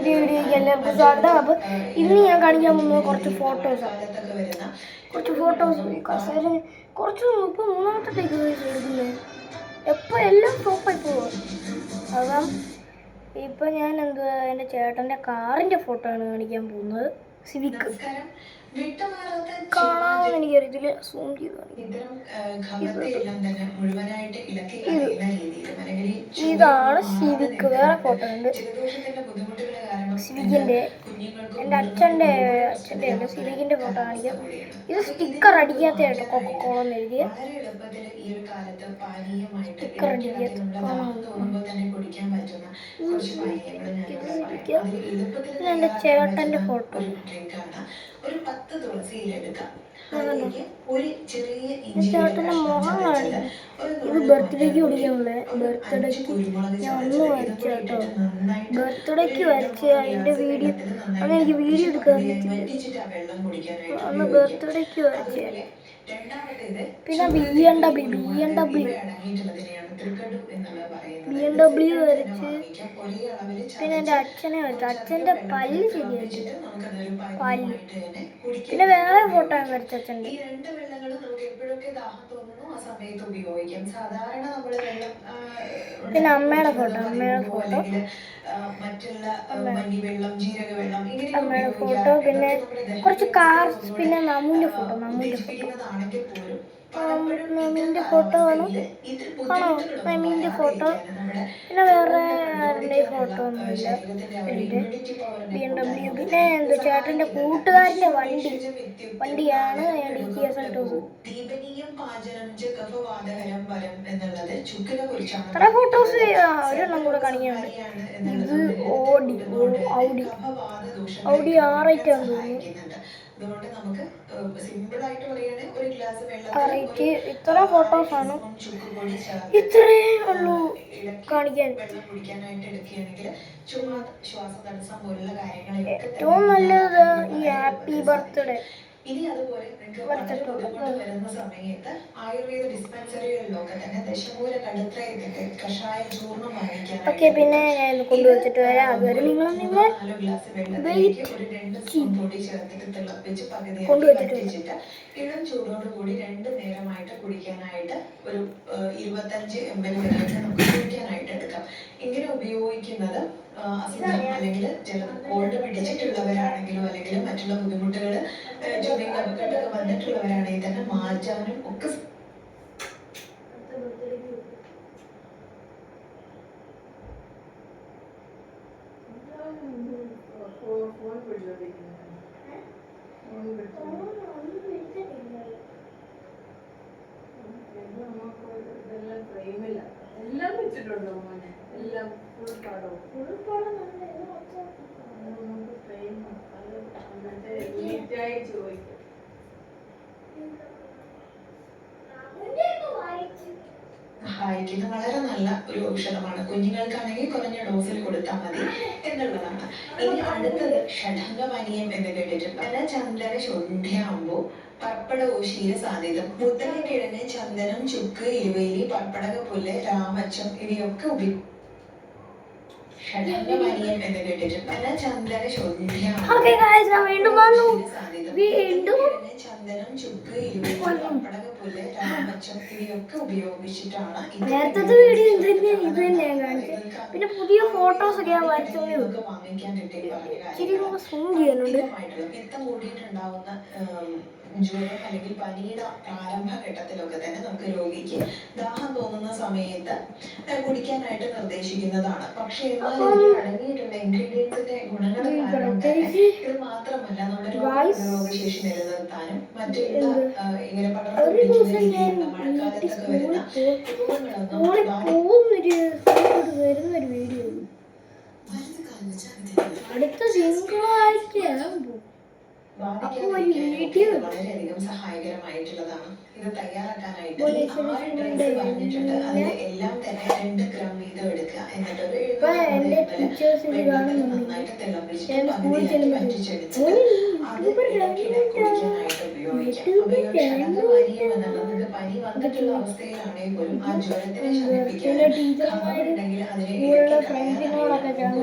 പുതിയ വീഡിയോയ്ക്ക് എല്ലാവർക്കും സ്വാഗതം. അപ്പോൾ ഇന്ന് ഞാൻ കാണിക്കാൻ പോകുന്നത് കുറച്ച് ഫോട്ടോസാണ്. കുറച്ച് ഇപ്പോൾ മൂന്നാമത്തെ ടേക്ക് എടുക്കുന്നത്. എപ്പോൾ എല്ലാം സ്റ്റോപ്പായി പോകും. അപ്പം ഇപ്പം ഞാൻ എൻ്റെ ചേട്ടൻ്റെ കാറിൻ്റെ ഫോട്ടോ ആണ് കാണിക്കാൻ പോകുന്നത്. സിവിക്ക് കാണാമെന്ന് എനിക്കറിയത്തില്ല. സൂം ചെയ്ത് ഇതാണ് സിവിക്ക്. വേറെ ഫോട്ടോ ഉണ്ട് സിവിക്കിൻ്റെ. എൻ്റെ അച്ഛൻ്റെ ഉണ്ട് സിവിക്കിൻ്റെ ഫോട്ടോ കാണിക്കാം. ഇത് സ്റ്റിക്കർ അടിക്കാത്തതായിട്ട് കൊക്കക്കോള എന്ന് എഴുതിയ സ്റ്റിക്കർ അടിക്കാത്ത. എൻ്റെ ചേട്ടൻ്റെ ഫോട്ടോ. ചേട്ടൻ്റെ മുഖം കാണിക്കും. ഇത് ബർത്ത്ഡേക്ക് കുടിക്കാനുള്ള ബർത്ത്ഡേക്ക് ഞാൻ ഒന്ന് വരച്ച കേട്ടോ. ബർത്ത്ഡേക്ക് വരച്ച് അതിൻ്റെ വീഡിയോ അന്ന് എനിക്ക് വീഡിയോ എടുക്കാൻ അറിയത്തില്ല. അന്ന് ബർത്ത്ഡേക്ക് വരച്ച്. പിന്നെ BMW വരച്ച്. പിന്നെ എൻ്റെ അച്ഛനെ വരച്ചു. അച്ഛൻ്റെ പല്ല് ശരിയായിട്ട് പല്ല്. പിന്നെ വേറെ ഫോട്ടോ വരച്ച അച്ഛൻ്റെ. പിന്നെ അമ്മയുടെ ഫോട്ടോ. പിന്നെ കുറച്ച് കാർസ്. പിന്നെ മമ്മൂൻ്റെ ഫോട്ടോ കാണും. മമ്മീൻ്റെ ഫോട്ടോ. പിന്നെ വേറെ ആരുടെ ഫോട്ടോ ഒന്നുമില്ല. എൻ്റെ BMW. പിന്നെ എന്തോ ചേട്ടൻ്റെ കൂട്ടുകാരൻ്റെ വണ്ടിയാണ് DTS Altos. അത്ര ഫോട്ടോസ് ഒരെണ്ണം കൂടെ കാണിക്കാനുണ്ട്. ഇത് Audi R8 ആണെന്ന് തോന്നുന്നു. ഇത്ര ഫോട്ടോസാണ്. ഇത്രയേ ഉള്ളൂ കാണിക്കാൻ. ഏറ്റവും നല്ലത് ഈ ഹാപ്പി ബർത്ത്ഡേ. ഓക്കെ, പിന്നെ ഞാൻ കൊണ്ടുവച്ചിട്ട് വരാം. അതുവരെ നിങ്ങൾ കൊണ്ടുവച്ചിട്ട് ഇളം ചൂടോടുകൂടി 2 നേരമായിട്ട് കുടിക്കാനായിട്ട് ഒരു 25 ml വരെയൊക്കെ നമുക്ക് കുടിക്കാനായിട്ട് എടുക്കാം. ഇങ്ങനെ ഉപയോഗിക്കുന്നത് അസുഖം അല്ലെങ്കിൽ കോൾഡ് പിടിച്ചിട്ടുള്ളവരാണെങ്കിലും അല്ലെങ്കിൽ മറ്റുള്ള ബുദ്ധിമുട്ടുകൾ ചുമയും കഫക്കെട്ടൊക്കെ വന്നിട്ടുള്ളവരാണെങ്കിൽ തന്നെ മാറ്റാനും ഒക്കെ എല്ലാം വെച്ചിട്ടുണ്ടോ മോനെ? എല്ലാം ഫുൾ പാടോ? ചോദിക്കും. സഹായിക്കുന്ന വളരെ നല്ല ഒരു ഔഷധമാണ്. കുഞ്ഞുങ്ങൾക്കാണെങ്കിൽ കുറഞ്ഞ ഡോസിൽ കൊടുത്താൽ മതി എന്നുള്ളതാണ്. ഇനി അടുത്തത് ഷഡംഗപാനീയം എന്ന് കേട്ടിട്ടുണ്ട്. ചന്ദന ശുണ്ഠിയാകുമ്പോ പപ്പടകോ ക്ഷീരസാധ്യതം, മുത്തലക്കിഴങ്ങ്, ചന്ദനം, ചുക്ക്, ഇരുവേലി, പപ്പടകപ്പുല്ല്, രാമച്ചം ഇവയൊക്കെ ഉപയോഗിക്കും. ഷഡംഗപാനീയം എന്ന് കേട്ടിട്ടുണ്ട്. ചന്ദന ചന്ദനം, ചുക്ക്, ഇരുവേലി, പപ്പടകപ്പുല്ല്, രാമച്ചം ഇവയൊക്കെ ഉപയോഗിച്ചിട്ടാണ്. പിന്നെ പുതിയ ഫോട്ടോസ് ഒക്കെ ഞാൻ വരച്ചോളൂ. പിത്തം കൂടിയിട്ടുണ്ടാവുന്ന ജ്വരം അല്ലെങ്കിൽ പനിയുടെ പ്രാരംഭഘട്ടത്തിലൊക്കെ തന്നെ നമുക്ക് രോഗിക്ക് ദാഹം തോന്നുന്ന സമയത്ത് കുടിക്കാനായിട്ട് നിർദ്ദേശിക്കുന്നതാണ്. പക്ഷേ എന്നാൽ അടങ്ങിയിട്ടുള്ള ഇൻഗ്രീഡിയൻസിന്റെ ഗുണങ്ങൾ കാരണം തന്നെ ഇത് മാത്രമല്ല നമ്മുടെ രോഗശേഷി നിലനിർത്താനും മറ്റുള്ള ഇങ്ങനെ പടർന്നു പിടിക്കുന്ന രീതിയിലുള്ള മഴക്കാലത്തൊക്കെ വരുന്ന വരുന്നൊരു വീഡിയോ അടുത്ത തിങ്കളാഴ്ച വളരെയധികം സഹായകരമായിട്ടുള്ളതാണ്. ഇത് തയ്യാറാക്കാനായിട്ട് പറഞ്ഞിട്ടുണ്ട്. അതിൽ എല്ലാം തന്നെ 2 ഗ്രാം വീതം എടുക്കുക. എന്നിട്ട് നന്നായിട്ട് തിളപ്പിച്ചിട്ട് പകുതിയാക്കി പറ്റിച്ചെടുത്ത് കുടിക്കാനായിട്ട് ഉപയോഗിക്കാം. അപ്പൊ ഈ ഒരു ഷഡംഗപാനീയം എന്നുള്ളത് നിങ്ങൾക്ക് പനി വന്നിട്ടുള്ള അവസ്ഥയിലാണെങ്കിൽ പോലും ആ ജ്വരത്തിനെ ശമിപ്പിക്കാൻ, ഖബറുണ്ടെങ്കിൽ അതിനെ ഇളക്കി കളയാനായിട്ട്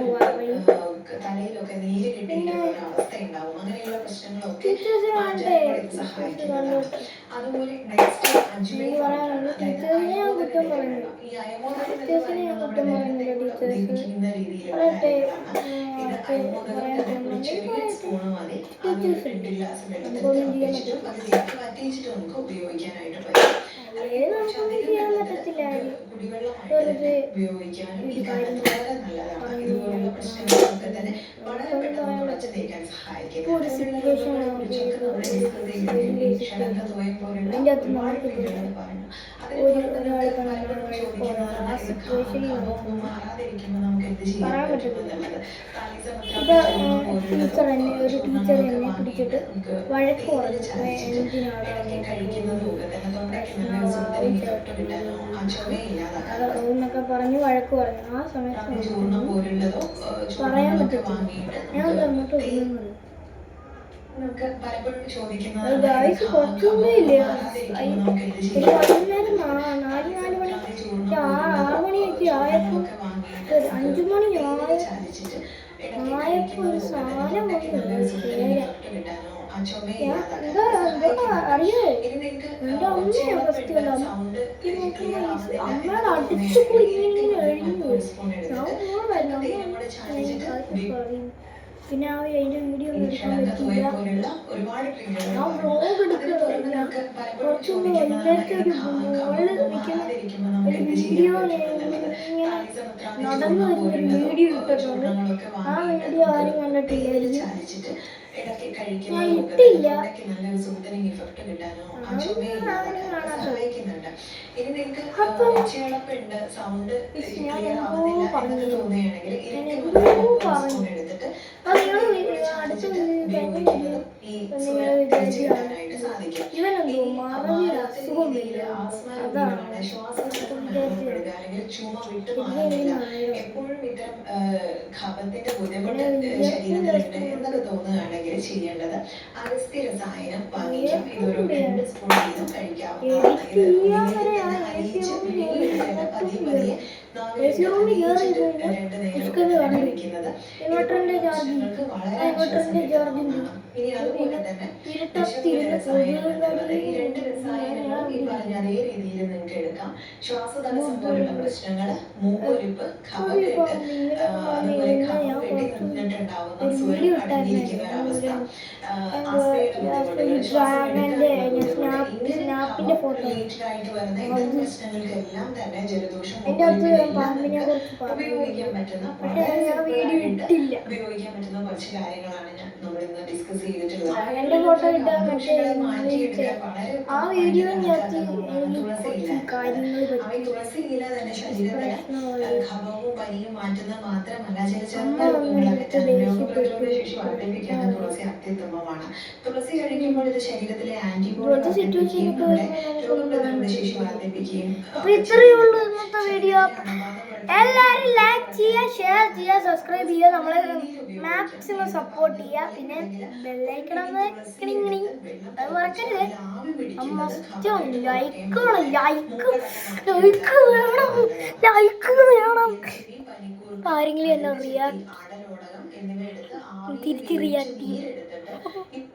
തലയിലൊക്കെ നീര് കിട്ടിയിരിക്കുന്ന ഒരു അവസ്ഥ ഉണ്ടാവും. അങ്ങനെയുള്ള പ്രശ്നങ്ങളൊക്കെ ആചാരങ്ങൾ ഇത് സഹായിക്കുന്നതാണ്. അതുപോലെ നെക്സ്റ്റ് അജ്മീർ ഈ അയമോദകം എന്ന് പറയുന്നത് നമ്മുടെ ദേഹത്തെ ദഹിപ്പിക്കുന്ന രീതിയിലുള്ള കാര്യങ്ങളാണ്. ഇത് അയമോദകം തന്നെ ഒരു ചെറിയ സ്പൂണ് മതി. അത് 2 ഗ്ലാസ് വെള്ളത്തിൽ തിളപ്പിച്ചിട്ടും അത് തേക്ക് വറ്റിച്ചിട്ട് നമുക്ക് ഉപയോഗിക്കാനായിട്ട് പറ്റും. കുടിവെള്ളമായിട്ട് ഉപയോഗിക്കാനും ഈ കാലത്ത് വളരെ നല്ലതാണ്. ഇതുപോലുള്ള പ്രശ്നങ്ങളൊക്കെ തന്നെ വളരെ പെട്ടെന്ന് തുടച്ചു നീക്കാൻ സഹായിക്കും. ഷഡംഗതോയം പോലുള്ള ഒരുപാട് പേരുകൾ പറഞ്ഞു. മാറാതിരിക്കുമ്പോൾ നമുക്ക് എന്ത് ചെയ്യാൻ പറ്റുമെന്നുള്ളത് വഴക്ക് പറഞ്ഞു കഴിക്കുന്നതൊക്കെ തന്നെ തൊണ്ടയ്ക്ക് നല്ല സുന്ദരി തൊട്ട് കിട്ടാനോ ആ ചുമയില്ലാതാക്കാൻ എന്നൊക്കെ പറഞ്ഞ് വഴക്ക് പറഞ്ഞു. ആ സമയത്ത് ചൂർണം പോലുള്ളതോ പറയാൻ ചൂർണ്ണമൊക്കെ പറ്റത്തില്ല. വാങ്ങിയിട്ട് ഞാൻ അങ്ങോട്ട് ഒതുങ്ങുന്നത് നമുക്ക് പലപ്പോഴും അത് ചോദിക്കുന്നത് ഗായ്സ് കുറച്ചൊന്നും ഇല്ല. നമുക്ക് എന്ത് ഒരു ചെയ്യാം? വൈകുന്നേരം 4 മണി 6 മണിയൊക്കെ ആയപ്പോൾ 5 മണി ആയപ്പോൾ ഒരു സാധനം അറിയോ എന്റെ അമ്മയെ ഫസ്റ്റ് അമ്മയുടെ അടുത്ത് കൂടി ഇങ്ങനെ എഴുതി പറയും. പിന്നെ അതിന്റെ വീഡിയോ ഒന്നും എടുക്കാൻ പറ്റില്ല. ഞാൻ വ്ലോഗ് എടുക്കില്ല. കുറച്ചൊന്ന് വൈകുന്നേരത്തെ ഒരു മോളിൽ നിൽക്കുന്ന ഒരു വീഡിയോ ഇങ്ങനെ നടന്നു വരുന്ന ഒരു വീഡിയോ ഇട്ടിട്ടുണ്ട്. ആ വീഡിയോ ആരും കണ്ടിട്ടില്ലായിരിക്കും. ഞാൻ ഇട്ടില്ല. അപ്പം ഇവനെന്തോ മറവി അസുഖം വരിക അതാണ് എപ്പോഴും ഇത്തരം ഖബത്തിന്റെ ബുദ്ധിമുട്ട് ശരീരത്തിലുണ്ട് എന്നൊക്കെ തോന്നുകയാണെങ്കിൽ ചെയ്യേണ്ടത് അഗസ്ത്യ രസായനം വാങ്ങിക്കാം. ഇതൊരു 2 സ്പൂൺ വീതം കഴിക്കാവുന്നതാണ്. ഇനി അതുപോലെ തന്നെ ഈ 2 രസായനങ്ങളും ഈ പറഞ്ഞ അതേ രീതിയിൽ നിങ്ങൾക്ക് എടുക്കാം. ശ്വാസതടസ്സം പോലുള്ള പ്രശ്നങ്ങൾ, മൂക്കൊലിപ്പ്, കഫക്കെട്ട്, അതുപോലെ കഫം വെട്ടി നിന്നിട്ടുണ്ടാവുന്ന സ്വയം അടങ്ങിയിരിക്കുന്ന ഒരവസ്ഥ, സ്നാപ്പിന്റെ ഫോട്ടോ റിലേറ്റഡായിട്ട് വരുന്ന ഇത്തരം പ്രശ്നങ്ങൾക്കെല്ലാം തന്നെ ജലദോഷം ഉപയോഗിക്കാൻ പറ്റുന്ന ഉപയോഗിക്കാൻ പറ്റുന്ന കുറച്ച് കാര്യങ്ങളാണ് നമ്മൾ ഇന്ന് ഡിസ്കസ് ചെയ്തിട്ടുള്ളത്. ആ വീഡിയോ തുളസി ഇല തന്നെ ശരീരത്തിലെ ഖബവും പനിയും മാറ്റുന്നത് മാത്രമല്ല ചില ചെറുപ്പങ്ങളൊക്കെ രോഗപ്രതിരോധ ശേഷി വർദ്ധിപ്പിക്കാൻ തുളസി അത്യുത്തമമാണ്. തുളസി കഴിക്കുമ്പോൾ ഇത് ശരീരത്തിലെ ആന്റിബോഡി രോഗപ്രതിരോധ ശേഷി വർദ്ധിപ്പിക്കുകയും ഇത്രയുള്ളൂ ഇന്നത്തെ വീഡിയോ. എല്ലാവരും ലൈക്ക് ചെയ്യുക, ഷെയർ ചെയ്യുക, സബ്സ്ക്രൈബ് ചെയ്യുക, നമ്മളെ മാക്സിമം സപ്പോർട്ട് ചെയ്യുക. പിന്നെ ബെല്ലൈക്കൺ അത് മറക്കരുത്. മസ്റ്റ് ലൈക്ക് വേണം. ആരെങ്കിലും എന്നെ തിരിച്ച് റിയാക്ട് ചെയ്യും.